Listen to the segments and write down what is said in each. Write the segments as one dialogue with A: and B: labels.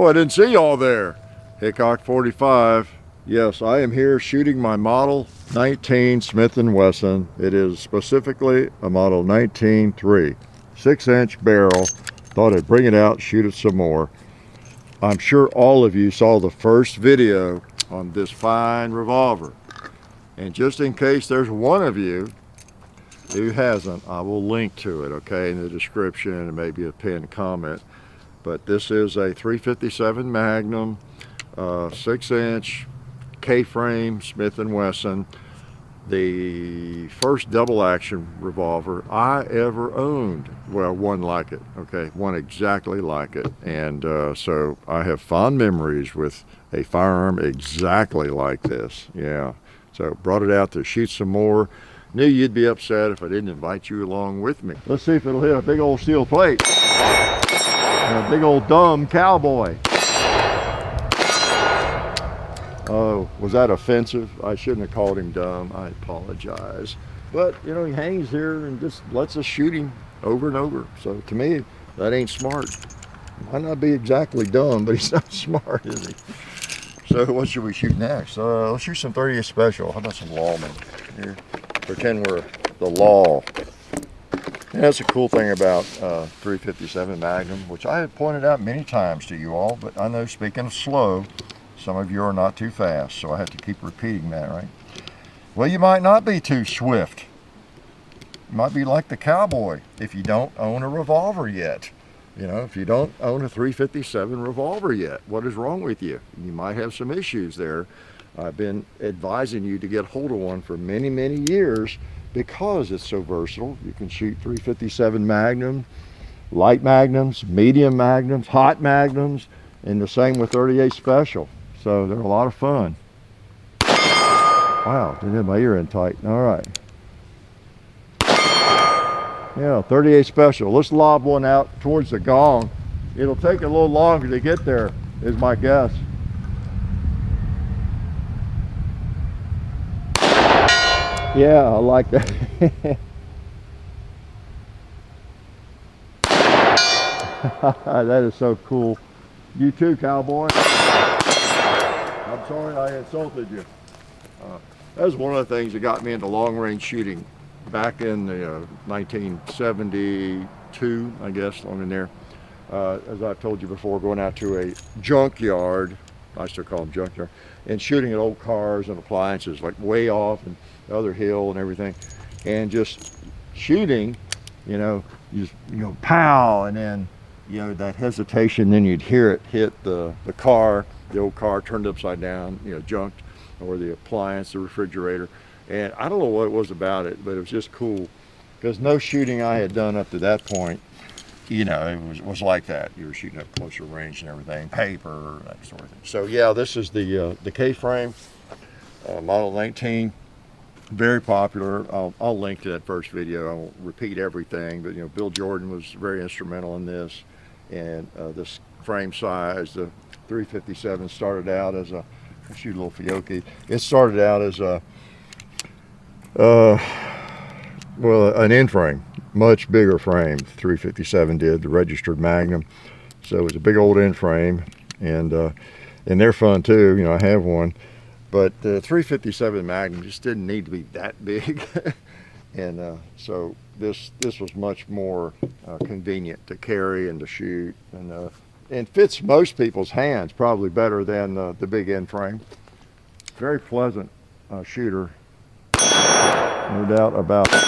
A: Oh, I didn't see y'all there. Hickok 45. Yes, I am here shooting my Model 19 Smith & Wesson. It is specifically a Model 19-3. 6-inch barrel. Thought I'd bring it out, shoot it some more. I'm sure all of you saw the first video on this fine revolver. And just in case there's one of you who hasn't, I will link to it, okay, in the description and maybe a pinned comment. But this is a 357 Magnum, 6-inch K-frame Smith & Wesson, the first double action revolver I ever owned. Well, one like it, okay, one exactly like it. And so I have fond memories with a firearm exactly like this, yeah. So brought it out to shoot some more. Knew you'd be upset if I didn't invite you along with me. Let's see if it'll hit a big old steel plate. And a big old dumb cowboy. Oh, was that offensive? I shouldn't have called him dumb. I apologize. But, you know, he hangs here and just lets us shoot him over and over. So to me, that ain't smart. Might not be exactly dumb, but he's not smart, is he? So what should we shoot next? Let's shoot some 38 Special. How about some Lawman? Here, pretend we're the law. And that's a cool thing about 357 Magnum, which I have pointed out many times to you all, but I know, speaking of slow, some of you are not too fast, so I have to keep repeating that, right? Well, you might not be too swift. You might be like the cowboy if you don't own a revolver yet. You know, if you don't own a 357 revolver yet, what is wrong with you? You might have some issues there. I've been advising you to get hold of one for many, many years because it's so versatile. You can shoot 357 Magnum, light Magnums, medium Magnums, hot Magnums, and the same with 38 Special. So they're a lot of fun. Wow, didn't have my ear in tight. All right. Yeah, 38 Special. Let's lob one out towards the gong. It'll take a little longer to get there, is my guess. Yeah, I like that. That is so cool. You too, cowboy. I'm sorry I insulted you. That was one of the things that got me into long-range shooting back in the 1972, I guess, along in there. As I've told you before, going out to a junkyard, I still call them junkyard, and shooting at old cars and appliances, like way off and the other hill and everything, and just shooting, you know, pow, and then, you know, that hesitation, then you'd hear it hit the car, the old car turned upside down, you know, junked, or the appliance, the refrigerator. And I don't know what it was about it, but it was just cool, because no shooting I had done up to that point, you know, it was like that. You were shooting up closer range and everything, paper, that sort of thing. So yeah, this is the K-frame, Model 19. Very popular. I'll link to that first video. I won't repeat everything, but you know, Bill Jordan was very instrumental in this. And this frame size, the 357, started out as a, I'll shoot a little Fiocchi. It started out as a well, an end frame, much bigger frame. 357 did, the registered Magnum. So it was a big old end frame, and they're fun too. You know, I have one. But the 357 Magnum just didn't need to be that big. And so this was much more convenient to carry and to shoot, and fits most people's hands probably better than the big end frame. Very pleasant shooter, no doubt about it.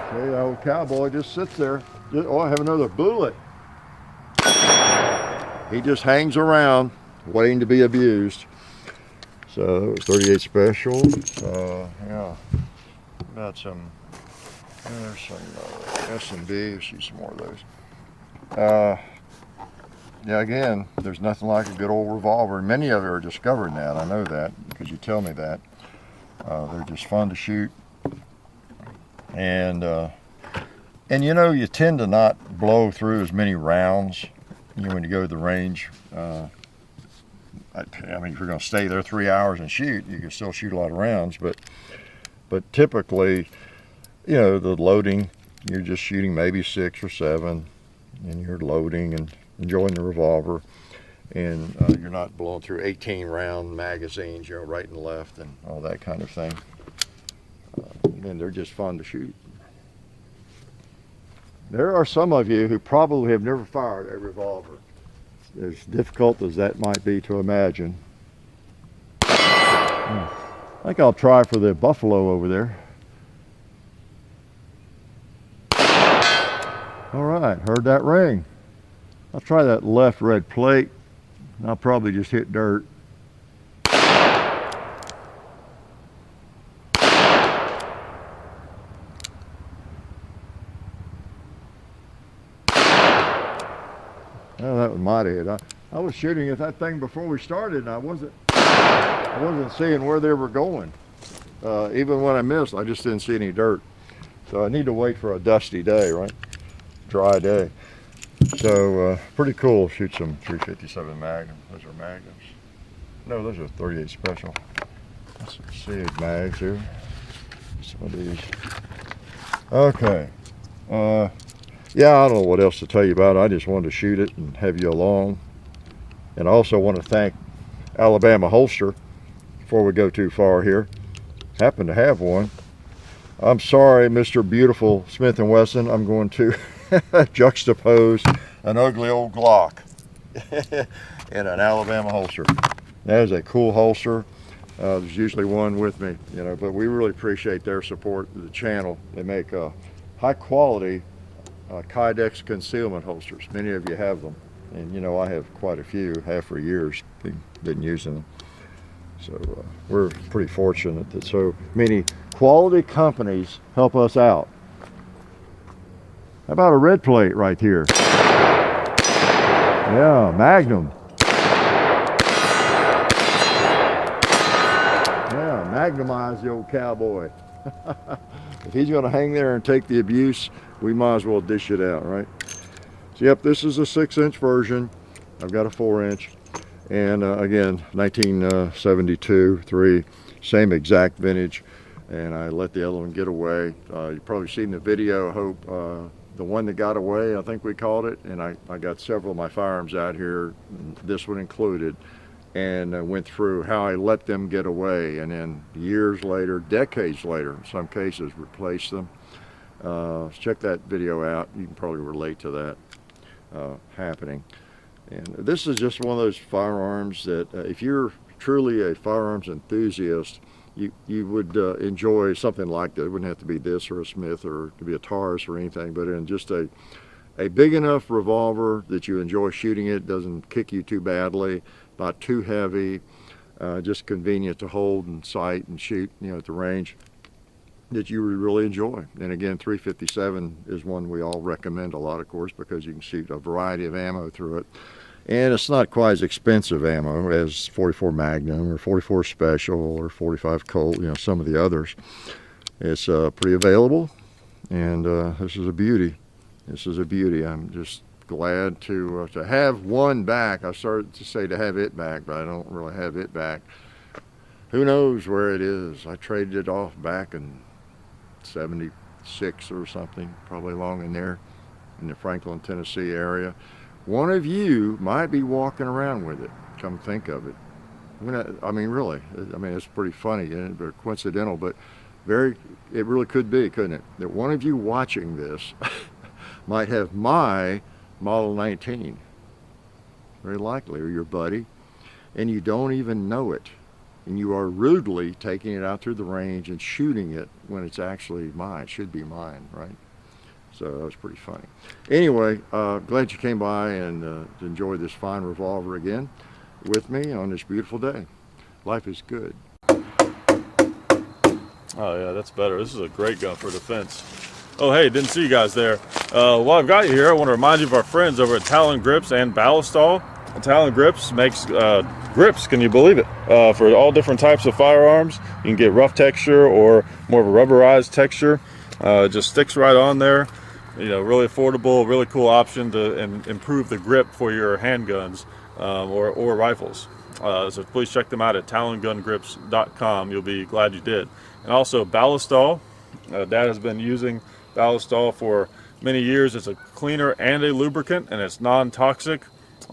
A: Okay, that old cowboy just sits there. Oh, I have another bullet. He just hangs around waiting to be abused. So that was 38 Special. Yeah, got some, there's some S&W. Let's see some more of those. Yeah, again, there's nothing like a good old revolver. Many of you are discovering that. I know that because you tell me that. They're just fun to shoot. And you know, you tend to not blow through as many rounds, you know, when you go to the range. I mean, if you're going to stay there 3 hours and shoot, you can still shoot a lot of rounds, but typically, you know, the loading you're just shooting maybe 6 or 7, and you're loading and enjoying the revolver, and you're not blowing through 18 round magazines, you know, right and left and all that kind of thing. And they're just fun to shoot. There are some of you who probably have never fired a revolver, as difficult as that might be to imagine. I think I'll try for the buffalo over there. All right, heard that ring. I'll try that left red plate. I'll probably just hit dirt. Oh, that was mighty hit. I was shooting at that thing before we started, and I wasn't seeing where they were going. Even when I missed, I just didn't see any dirt. So I need to wait for a dusty day, right? Dry day. So pretty cool. Shoot some 357 Magnum. Those are Magnums. No, those are 38 Special. That's some SIG mags here. Some of these. Okay. Yeah, I don't know what else to tell you about it. I just wanted to shoot it and have you along. And I also want to thank Alabama Holster before we go too far here. Happen to have one. I'm sorry, Mr. Beautiful Smith & Wesson. I'm going to juxtapose an ugly old Glock in an Alabama holster. That is a cool holster. There's usually one with me, you know, but we really appreciate their support of the channel. They make high quality Kydex concealment holsters. Many of you have them, and you know I have quite a few, have for years, been using them. So we're pretty fortunate that so many quality companies help us out. How about a red plate right here? Yeah, Magnum. Yeah, Magnumize the old cowboy. If he's going to hang there and take the abuse, we might as well dish it out, right? So yep, this is a 6-inch version. I've got a 4-inch. And again, 1972, 3, same exact vintage. And I let the other one get away. You've probably seen the video, I hope. The one that got away, I think we called it. And I got several of my firearms out here, this one included. And went through how I let them get away. And then years later, decades later, in some cases, replaced them. Check that video out. You can probably relate to that happening. And this is just one of those firearms that if you're truly a firearms enthusiast, you would enjoy something like that. It wouldn't have to be this or a Smith or to be a Taurus or anything, but in just a big enough revolver that you enjoy shooting it, doesn't kick you too badly, not too heavy, just convenient to hold and sight and shoot, you know, at the range, that you would really enjoy. And again, 357 is one we all recommend a lot, of course, because you can shoot a variety of ammo through it. And it's not quite as expensive ammo as 44 Magnum or 44 Special or 45 Colt, you know, some of the others. It's pretty available, and this is a beauty. This is a beauty. I'm just glad to have one back. I started to say to have it back, but I don't really have it back. Who knows where it is? I traded it off back in 76 or something, probably along in there in the Franklin, Tennessee area. One of you might be walking around with it, come think of it. I mean, really, I mean, it's pretty funny and coincidental, but it really could be, couldn't it? That one of you watching this might have my Model 19, very likely, or your buddy, and you don't even know it. And you are rudely taking it out through the range and shooting it when it's actually mine. It should be mine, right? So that was pretty funny. Anyway, glad you came by and enjoyed this fine revolver again with me on this beautiful day. Life is good.
B: Oh yeah, that's better. This is a great gun for defense. Oh hey, didn't see you guys there. While I've got you here, I want to remind you of our friends over at Talon Grips and Ballistol. Talon Grips makes grips, can you believe it, for all different types of firearms. You can get rough texture or more of a rubberized texture. It just sticks right on there. You know, really affordable, really cool option to improve the grip for your handguns or rifles. So please check them out at talongungrips.com. You'll be glad you did. And also Ballistol. Dad has been using Ballistol for many years. It's a cleaner and a lubricant, and it's non-toxic.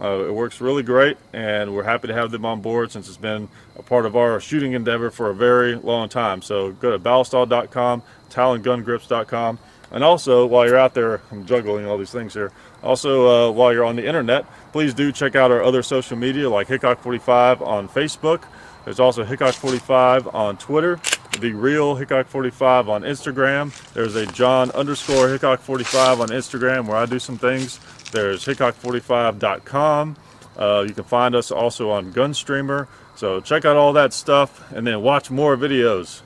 B: It works really great, and we're happy to have them on board since it's been a part of our shooting endeavor for a very long time. So go to ballistol.com, talongungrips.com, and also while you're out there, I'm juggling all these things here. Also, while you're on the internet, please do check out our other social media like Hickok45 on Facebook. There's also Hickok45 on Twitter, The Real Hickok45 on Instagram. There's a John_Hickok45 on Instagram where I do some things. There's Hickok45.com. You can find us also on Gunstreamer. So check out all that stuff and then watch more videos.